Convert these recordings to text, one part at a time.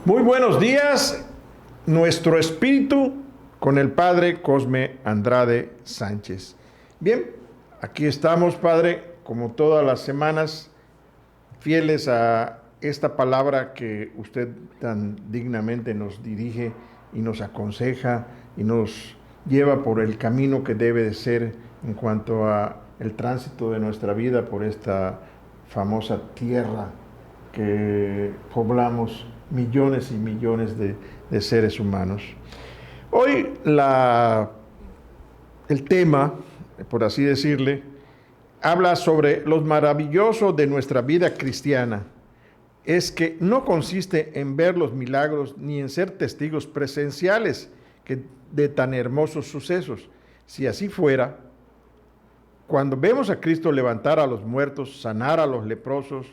Muy buenos días, nuestro espíritu con el Padre Cosme Andrade Sánchez. Bien, aquí estamos, Padre, como todas las semanas, fieles a esta palabra que usted tan dignamente nos dirige y nos aconseja y nos lleva por el camino que debe de ser en cuanto a el tránsito de nuestra vida por esta famosa tierra que poblamos millones y millones de seres humanos. Hoy el tema, por así decirle, habla sobre lo maravilloso de nuestra vida cristiana. Es que no consiste en ver los milagros ni en ser testigos presenciales de tan hermosos sucesos. Si así fuera, cuando vemos a Cristo levantar a los muertos, sanar a los leprosos,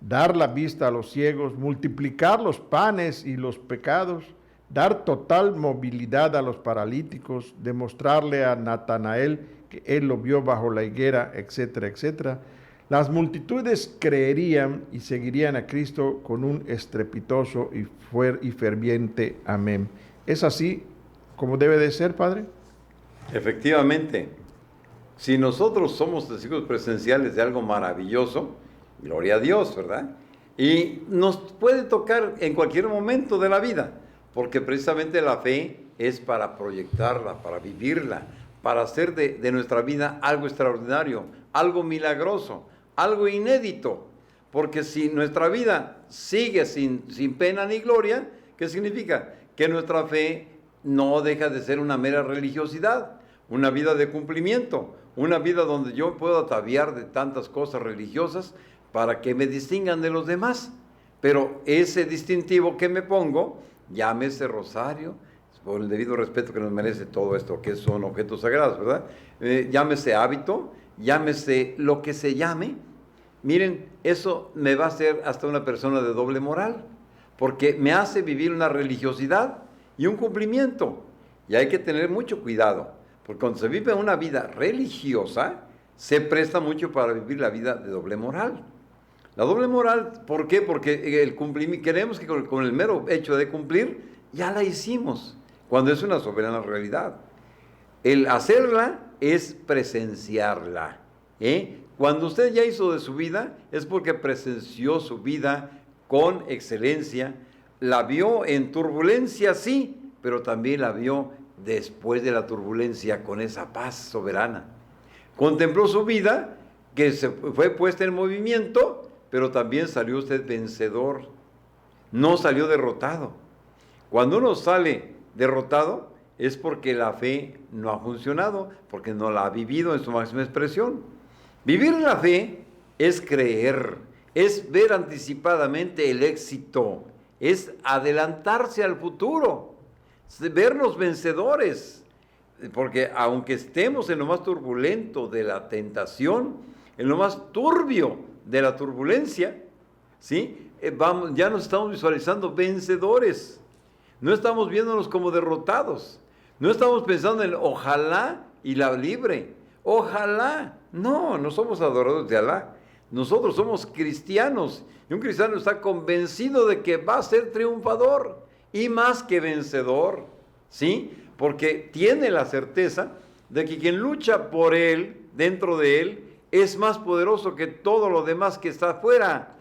dar la vista a los ciegos, multiplicar los panes y los pecados, dar total movilidad a los paralíticos, demostrarle a Natanael que él lo vio bajo la higuera, etcétera, etcétera, las multitudes creerían y seguirían a Cristo con un estrepitoso y ferviente amén. ¿Es así como debe de ser, Padre? Efectivamente, si nosotros somos testigos presenciales de algo maravilloso, gloria a Dios, ¿verdad? Y nos puede tocar en cualquier momento de la vida, porque precisamente la fe es para proyectarla, para vivirla, para hacer de nuestra vida algo extraordinario, algo milagroso, algo inédito. Porque si nuestra vida sigue sin pena ni gloria, ¿qué significa? Que nuestra fe no deja de ser una mera religiosidad, una vida de cumplimiento, una vida donde yo puedo ataviar de tantas cosas religiosas para que me distingan de los demás. Pero ese distintivo que me pongo, llámese rosario, por el debido respeto que nos merece todo esto, que son objetos sagrados, ¿verdad? Llámese hábito, llámese lo que se llame. Miren, eso me va a hacer hasta una persona de doble moral, porque me hace vivir una religiosidad y un cumplimiento. Y hay que tener mucho cuidado, porque cuando se vive una vida religiosa, se presta mucho para vivir la vida de doble moral. La doble moral, ¿por qué? Porque queremos que con el mero hecho de cumplir, ya la hicimos, cuando es una soberana realidad. El hacerla es presenciarla. Cuando usted ya hizo de su vida, es porque presenció su vida con excelencia, la vio en turbulencia, sí, pero también la vio después de la turbulencia con esa paz soberana. Contempló su vida, que se fue puesta en movimiento, pero también salió usted vencedor, no salió derrotado. Cuando uno sale derrotado es porque la fe no ha funcionado, porque no la ha vivido en su máxima expresión. Vivir la fe es creer, es ver anticipadamente el éxito, es adelantarse al futuro, vernos vencedores, porque aunque estemos en lo más turbulento de la tentación, en lo más turbio de la turbulencia, ¿sí? Ya nos estamos visualizando vencedores, no estamos viéndonos como derrotados, no estamos pensando en ojalá y la libre, ojalá, no somos adoradores de Alá, nosotros somos cristianos, y un cristiano está convencido de que va a ser triunfador, y más que vencedor, ¿sí? Porque tiene la certeza de que quien lucha por él, dentro de él, es más poderoso que todo lo demás que está afuera.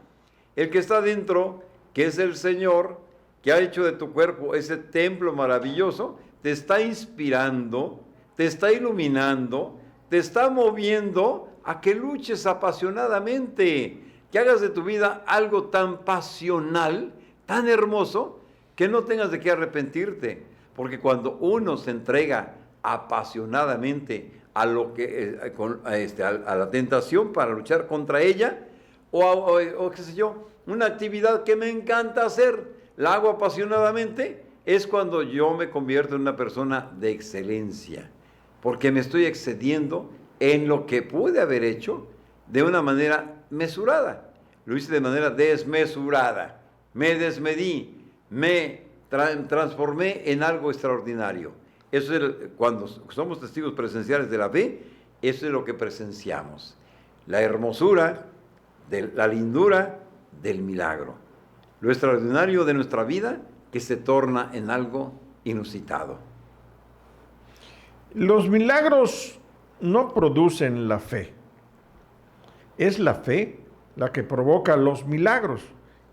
El que está dentro, que es el Señor, que ha hecho de tu cuerpo ese templo maravilloso, te está inspirando, te está iluminando, te está moviendo a que luches apasionadamente, que hagas de tu vida algo tan pasional, tan hermoso, que no tengas de qué arrepentirte. Porque cuando uno se entrega apasionadamente a la tentación para luchar contra ella, o qué sé yo, una actividad que me encanta hacer, la hago apasionadamente, es cuando yo me convierto en una persona de excelencia, porque me estoy excediendo en lo que pude haber hecho de una manera mesurada. Lo hice de manera desmesurada, me desmedí, me transformé en algo extraordinario. Eso es cuando somos testigos presenciales de la fe, eso es lo que presenciamos. La hermosura, la lindura del milagro. lo extraordinario de nuestra vida que se torna en algo inusitado. Los milagros no producen la fe. Es la fe la que provoca los milagros.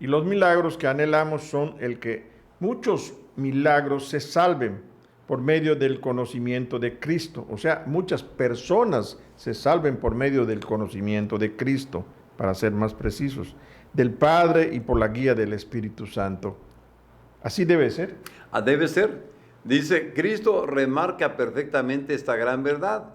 Y los milagros que anhelamos son el que muchos milagros se salven por medio del conocimiento de Cristo. O sea, muchas personas se salven por medio del conocimiento de Cristo, para ser más precisos, del Padre y por la guía del Espíritu Santo. Así debe ser. Debe ser. Dice, Cristo remarca perfectamente esta gran verdad.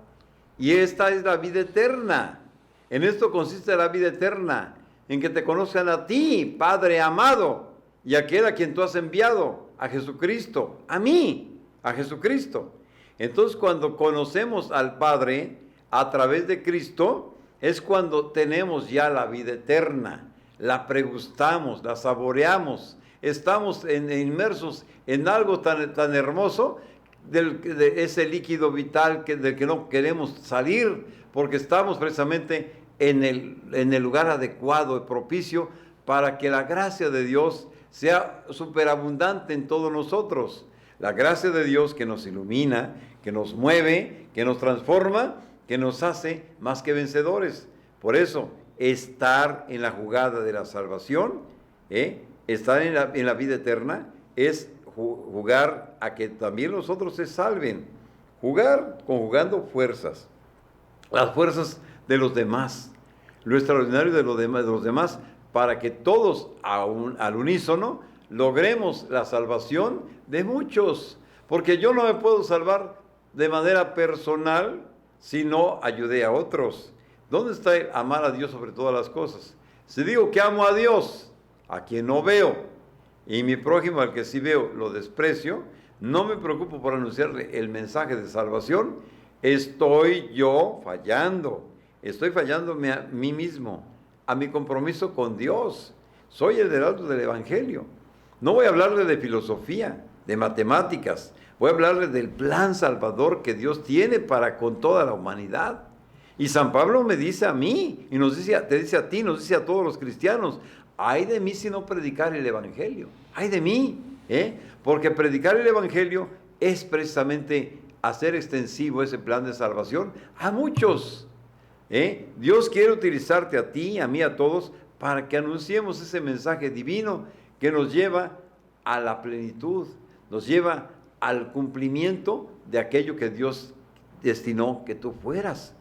Y esta es la vida eterna. En esto consiste la vida eterna, en que te conozcan a ti, Padre amado, y aquel a quien tú has enviado, a Jesucristo, a mí, a Jesucristo. Entonces, cuando conocemos al Padre a través de Cristo, es cuando tenemos ya la vida eterna. La pregustamos, la saboreamos, estamos inmersos en algo tan hermoso, de ese líquido vital del que no queremos salir, porque estamos precisamente en el lugar adecuado y propicio para que la gracia de Dios sea superabundante en todos nosotros. La gracia de Dios que nos ilumina, que nos mueve, que nos transforma, que nos hace más que vencedores. Por eso, estar en la jugada de la salvación, estar en la vida eterna, es jugar a que también los otros se salven. Jugar conjugando fuerzas, las fuerzas de los demás, lo extraordinario de los demás, para que todos al unísono logremos la salvación de muchos. Porque yo no me puedo salvar de manera personal si no ayudé a otros. ¿Dónde está el amar a Dios sobre todas las cosas? Si digo que amo a Dios, a quien no veo, y mi prójimo al que sí veo lo desprecio, no me preocupo por anunciarle el mensaje de salvación, estoy yo fallando. Estoy fallándome a mí mismo, a mi compromiso con Dios. Soy el heraldo del Evangelio. No voy a hablarle de filosofía, de matemáticas. Voy a hablarle del plan salvador que Dios tiene para con toda la humanidad. Y San Pablo me dice a mí, y te dice a ti, nos dice a todos los cristianos, ay de mí si no predicar el Evangelio. Ay de mí, porque predicar el Evangelio es precisamente hacer extensivo ese plan de salvación a muchos. Dios quiere utilizarte a ti, a mí, a todos, para que anunciemos ese mensaje divino que nos lleva a la plenitud, nos lleva al cumplimiento de aquello que Dios destinó que tú fueras.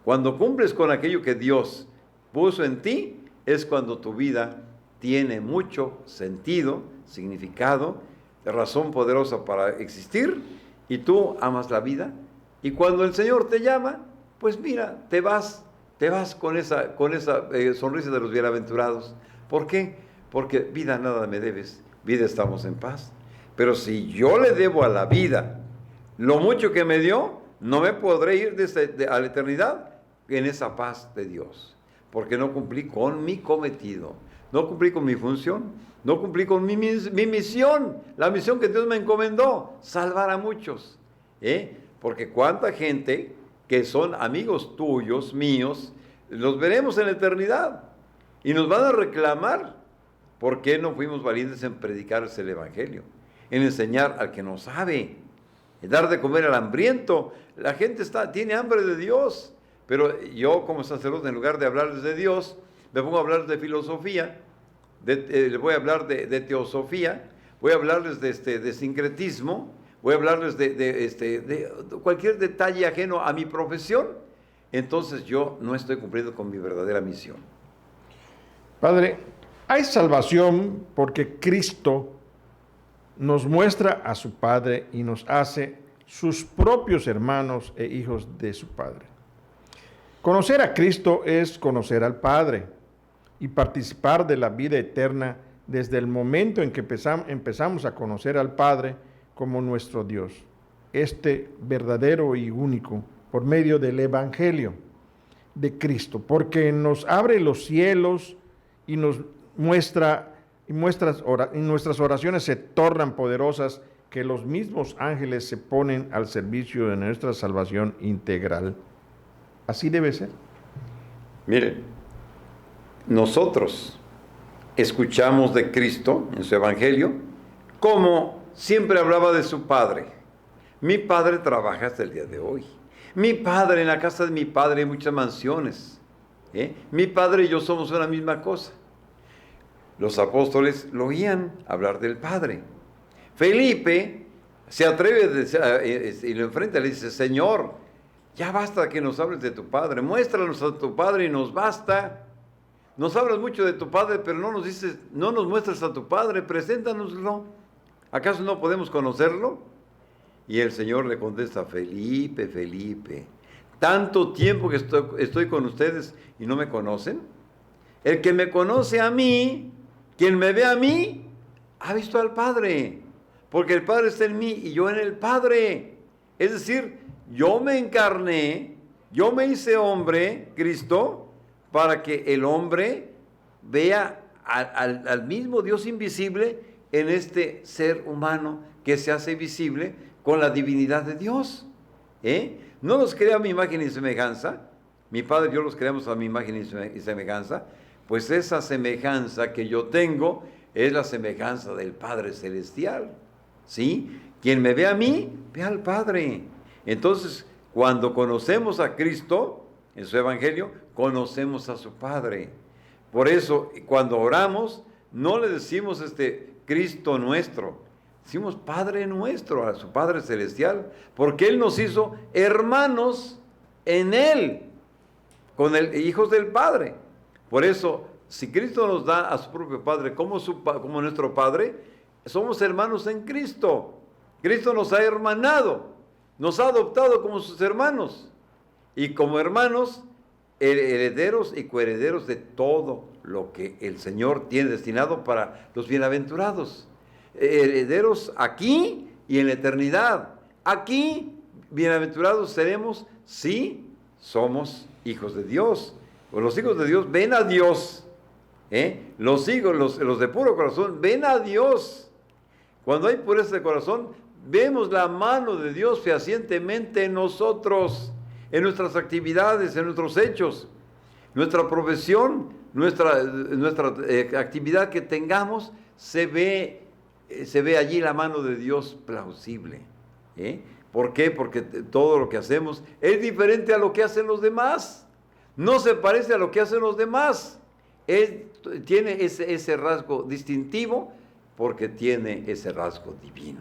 Cuando cumples con aquello que Dios puso en ti, es cuando tu vida tiene mucho sentido, significado, razón poderosa para existir, y tú amas la vida. Y cuando el Señor te llama, pues mira, te vas con esa sonrisa de los bienaventurados. ¿Por qué? Porque vida nada me debes, vida estamos en paz. Pero si yo le debo a la vida lo mucho que me dio, no me podré ir a la eternidad en esa paz de Dios, porque no cumplí con mi cometido, no cumplí con mi función, no cumplí con mi misión, la misión que Dios me encomendó, salvar a muchos. Porque cuánta gente que son amigos tuyos, míos, los veremos en la eternidad y nos van a reclamar por qué no fuimos valientes en predicarles el Evangelio, en enseñar al que no sabe, en dar de comer al hambriento. La gente tiene hambre de Dios, pero yo como sacerdote, en lugar de hablarles de Dios, me pongo a hablar de filosofía, les voy a hablar de teosofía, voy a hablarles de sincretismo, voy a hablarles de cualquier detalle ajeno a mi profesión. Entonces yo no estoy cumpliendo con mi verdadera misión. Padre, hay salvación porque Cristo nos muestra a su Padre y nos hace sus propios hermanos e hijos de su Padre. Conocer a Cristo es conocer al Padre y participar de la vida eterna desde el momento en que empezamos a conocer al Padre como nuestro Dios, verdadero y único, por medio del Evangelio de Cristo, porque nos abre los cielos y nos muestra, y nuestras oraciones se tornan poderosas, que los mismos ángeles se ponen al servicio de nuestra salvación integral. Así debe ser. Miren, nosotros escuchamos de Cristo en su Evangelio, como siempre hablaba de su Padre. Mi Padre trabaja hasta el día de hoy. Mi Padre, en la casa de mi Padre hay muchas mansiones. Mi Padre y yo somos una misma cosa. Los apóstoles lo oían hablar del Padre. Felipe se atreve y lo enfrenta y le dice: Señor, ya basta que nos hables de tu Padre, muéstranos a tu Padre y nos basta. Nos hablas mucho de tu Padre, pero no nos dices, no nos muestras a tu Padre, preséntanoslo. ¿Acaso no podemos conocerlo? Y el Señor le contesta: Felipe, Felipe, tanto tiempo que estoy con ustedes y no me conocen. El que me conoce a mí, quien me ve a mí, ha visto al Padre, porque el Padre está en mí y yo en el Padre. Es decir, yo me encarné, yo me hice hombre, Cristo, para que el hombre vea al mismo Dios invisible en este ser humano que se hace visible con la divinidad de Dios. No los crea a mi imagen y semejanza. Mi Padre y yo los creamos a mi imagen y semejanza. Pues esa semejanza que yo tengo es la semejanza del Padre Celestial. ¿Sí? Quien me ve a mí, ve al Padre. Entonces, cuando conocemos a Cristo en su Evangelio, conocemos a su Padre. Por eso, cuando oramos, no le decimos Cristo nuestro, decimos Padre nuestro, a su Padre Celestial, porque Él nos hizo hermanos en Él, hijos del Padre. Por eso, si Cristo nos da a su propio Padre como nuestro Padre, somos hermanos en Cristo. Cristo nos ha hermanado, nos ha adoptado como sus hermanos. Y como hermanos, herederos y coherederos de todo lo que el Señor tiene destinado para los bienaventurados. Herederos aquí y en la eternidad. Aquí, bienaventurados seremos si somos hijos de Dios. Pues los hijos de Dios ven a Dios. Los hijos, los de puro corazón, ven a Dios. Cuando hay pureza de corazón, vemos la mano de Dios fehacientemente en nosotros, en nuestras actividades, en nuestros hechos, nuestra profesión, nuestra actividad que tengamos, se ve allí la mano de Dios plausible. ¿Por qué? Porque todo lo que hacemos es diferente a lo que hacen los demás. No se parece a lo que hacen los demás. Tiene ese rasgo distintivo porque tiene ese rasgo divino.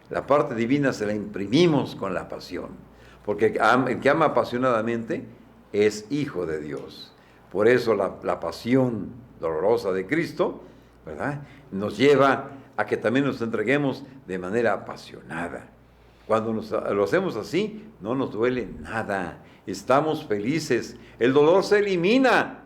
La parte divina se la imprimimos con la pasión, porque el que ama apasionadamente es hijo de Dios. Por eso la pasión dolorosa de Cristo, ¿verdad?, nos lleva a que también nos entreguemos de manera apasionada. Cuando lo hacemos así, no nos duele nada, estamos felices, el dolor se elimina,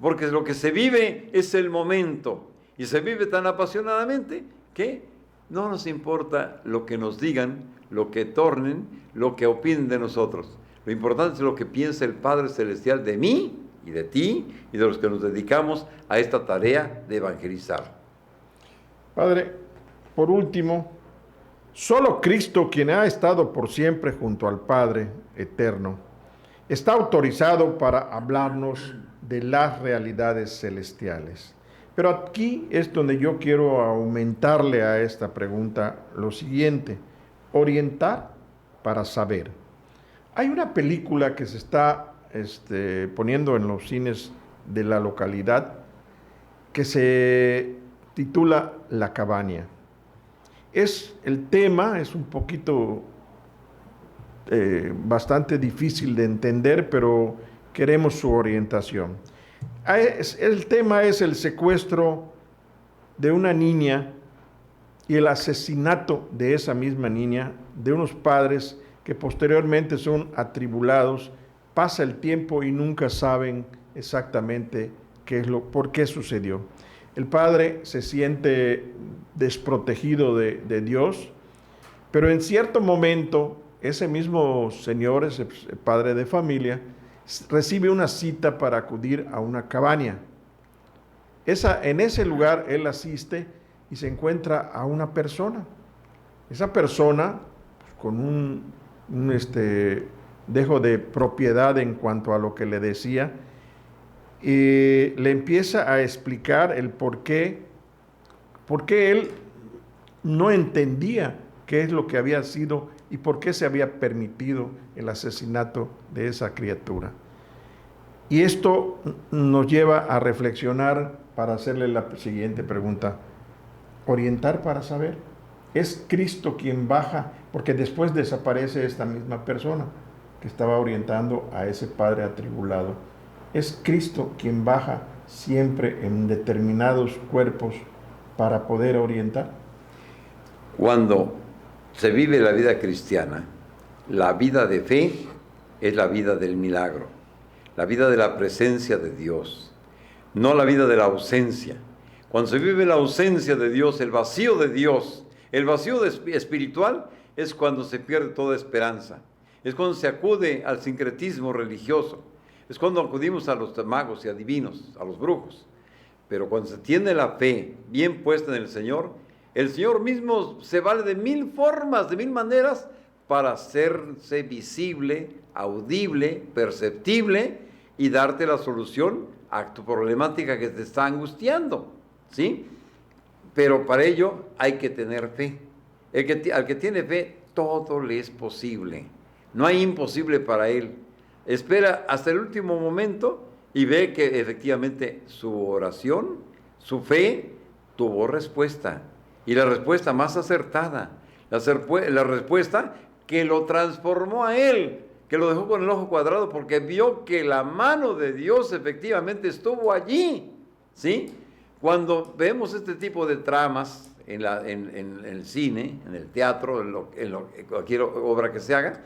porque lo que se vive es el momento, y se vive tan apasionadamente que no nos importa lo que nos digan, lo que tornen, lo que opinen de nosotros. Lo importante es lo que piensa el Padre Celestial de mí y de ti y de los que nos dedicamos a esta tarea de evangelizar. Padre, por último, solo Cristo, quien ha estado por siempre junto al Padre eterno, está autorizado para hablarnos de las realidades celestiales. Pero aquí es donde yo quiero aumentarle a esta pregunta lo siguiente: orientar para saber. Hay una película que se está poniendo en los cines de la localidad que se titula La Cabaña. El tema es un poquito bastante difícil de entender, pero queremos su orientación. El tema es el secuestro de una niña y el asesinato de esa misma niña, de unos padres que posteriormente son atribulados. Pasa el tiempo y nunca saben exactamente por qué sucedió. El padre se siente desprotegido de Dios, pero en cierto momento ese mismo señor, ese padre de familia, recibe una cita para acudir a una cabaña. En ese lugar él asiste y se encuentra a una persona. Esa persona, pues, con un dejo de propiedad en cuanto a lo que le decía, le empieza a explicar el por qué él no entendía qué es lo que había sido y por qué se había permitido el asesinato de esa criatura. Y esto nos lleva a reflexionar para hacerle la siguiente pregunta. Orientar para saber. ¿Es Cristo quien baja? Porque después desaparece esta misma persona que estaba orientando a ese padre atribulado. ¿Es Cristo quien baja siempre en determinados cuerpos para poder orientar? Cuando se vive la vida cristiana, la vida de fe es la vida del milagro, la vida de la presencia de Dios, no la vida de la ausencia. Cuando se vive la ausencia de Dios, el vacío de Dios, el vacío espiritual, es cuando se pierde toda esperanza. Es cuando se acude al sincretismo religioso. Es cuando acudimos a los magos y adivinos, a los brujos. Pero cuando se tiene la fe bien puesta en el Señor mismo se vale de 1000 formas, de 1000 maneras, para hacerse visible, audible, perceptible y darte la solución a tu problemática que te está angustiando, ¿sí? Pero para ello hay que tener fe. Al que tiene fe, todo le es posible. No hay imposible para él. Espera hasta el último momento y ve que efectivamente su oración, su fe, tuvo respuesta. Y la respuesta más acertada, la respuesta que lo transformó a él, que lo dejó con el ojo cuadrado porque vio que la mano de Dios efectivamente estuvo allí, ¿sí? Cuando vemos este tipo de tramas en el cine, en el teatro, en cualquier obra que se haga,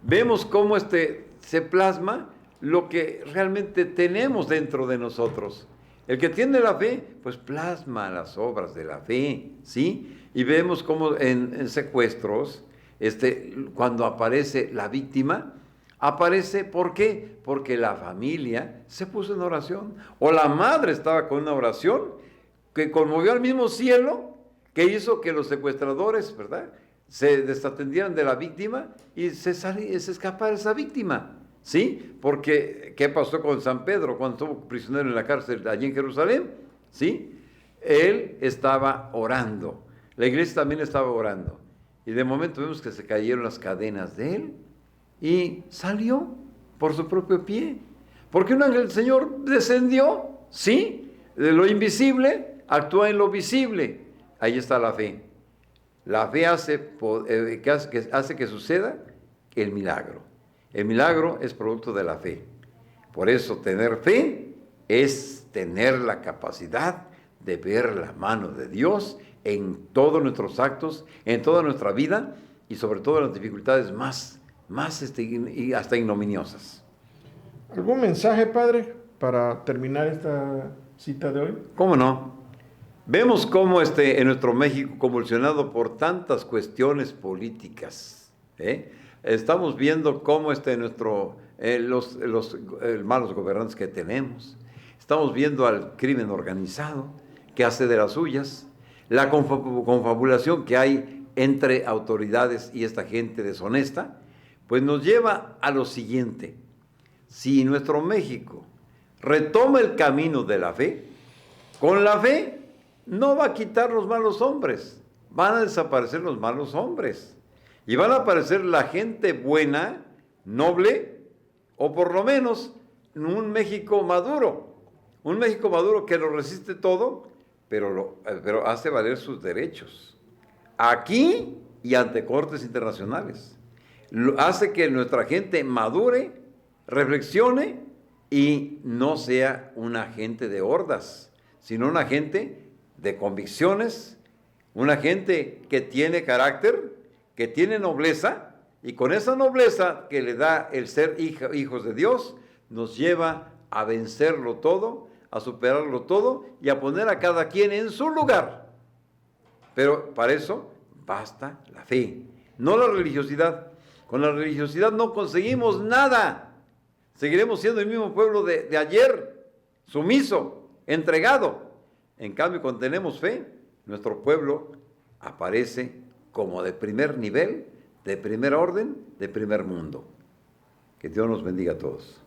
vemos cómo se plasma lo que realmente tenemos dentro de nosotros. El que tiene la fe, pues plasma las obras de la fe, ¿sí? Y vemos cómo en secuestros, cuando aparece la víctima, aparece, ¿por qué? Porque la familia se puso en oración, o la madre estaba con una oración que conmovió al mismo cielo, que hizo que los secuestradores, ¿verdad?, se desatendieran de la víctima y se escapara esa víctima, ¿sí? Porque, ¿qué pasó con San Pedro cuando estuvo prisionero en la cárcel allí en Jerusalén? ¿Sí? Él estaba orando, la iglesia también estaba orando, y de momento vemos que se cayeron las cadenas de él, y salió por su propio pie, porque un ángel del Señor descendió, ¿sí? De lo invisible, actúa en lo visible. Ahí está la fe. La fe hace que suceda el milagro. El milagro es producto de la fe. Por eso tener fe es tener la capacidad de ver la mano de Dios en todos nuestros actos, en toda nuestra vida y sobre todo en las dificultades más y hasta ignominiosas. ¿Algún mensaje, padre, para terminar esta cita de hoy? ¿Cómo no? Vemos cómo en nuestro México, convulsionado por tantas cuestiones políticas, estamos viendo cómo los malos gobernantes que tenemos, estamos viendo al crimen organizado que hace de las suyas, la confabulación que hay entre autoridades y esta gente deshonesta, pues nos lleva a lo siguiente: si nuestro México retoma el camino de la fe, con la fe no va a quitar los malos hombres, van a desaparecer los malos hombres y van a aparecer la gente buena, noble, o por lo menos un México maduro que lo resiste todo, pero hace valer sus derechos, aquí y ante cortes internacionales. Hace que nuestra gente madure, reflexione y no sea una gente de hordas, sino una gente de convicciones, una gente que tiene carácter, que tiene nobleza, y con esa nobleza que le da el ser hijos de Dios, nos lleva a vencerlo todo, a superarlo todo y a poner a cada quien en su lugar. Pero para eso basta la fe, no la religiosidad. Con la religiosidad no conseguimos nada. Seguiremos siendo el mismo pueblo de ayer, sumiso, entregado. En cambio, cuando tenemos fe, nuestro pueblo aparece como de primer nivel, de primer orden, de primer mundo. Que Dios nos bendiga a todos.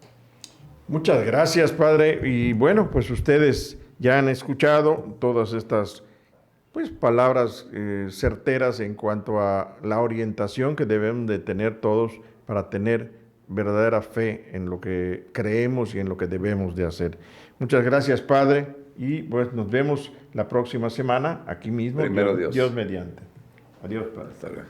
Muchas gracias, Padre. Y bueno, pues ustedes ya han escuchado todas estas pues palabras certeras en cuanto a la orientación que debemos de tener todos para tener verdadera fe en lo que creemos y en lo que debemos de hacer. Muchas gracias, Padre, y pues nos vemos la próxima semana aquí mismo. Primero Dios. Dios mediante. Adiós, Padre. Hasta luego.